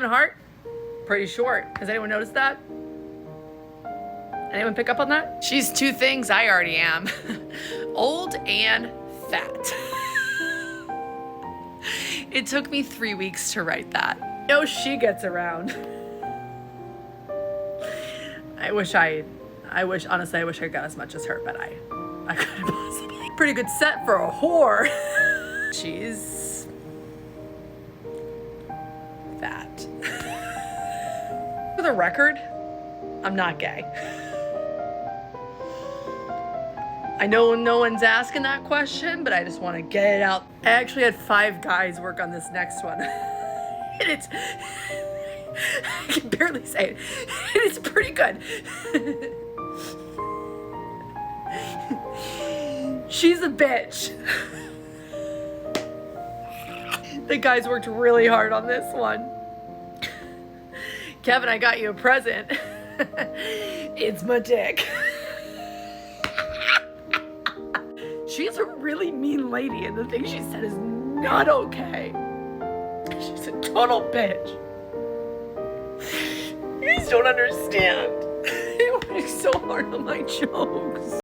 and heart, pretty short. Has anyone noticed that? Anyone pick up on that? She's two things I already am. Old and fat. It took me 3 weeks to write that. No, she gets around. Honestly, I wish I got as much as her, but I couldn't possibly. Pretty good set for a whore. She's fat. For the record, I'm not gay. I know no one's asking that question, but I just want to get it out. I actually had 5 guys work on this next one. And it's, I can barely say it. And it's pretty good. She's a bitch. The guys worked really hard on this one. Kevin, I got you a present. It's my dick. She's a really mean lady, and the thing she said is not okay. She's a total bitch. You guys don't understand. It works so hard on my jokes.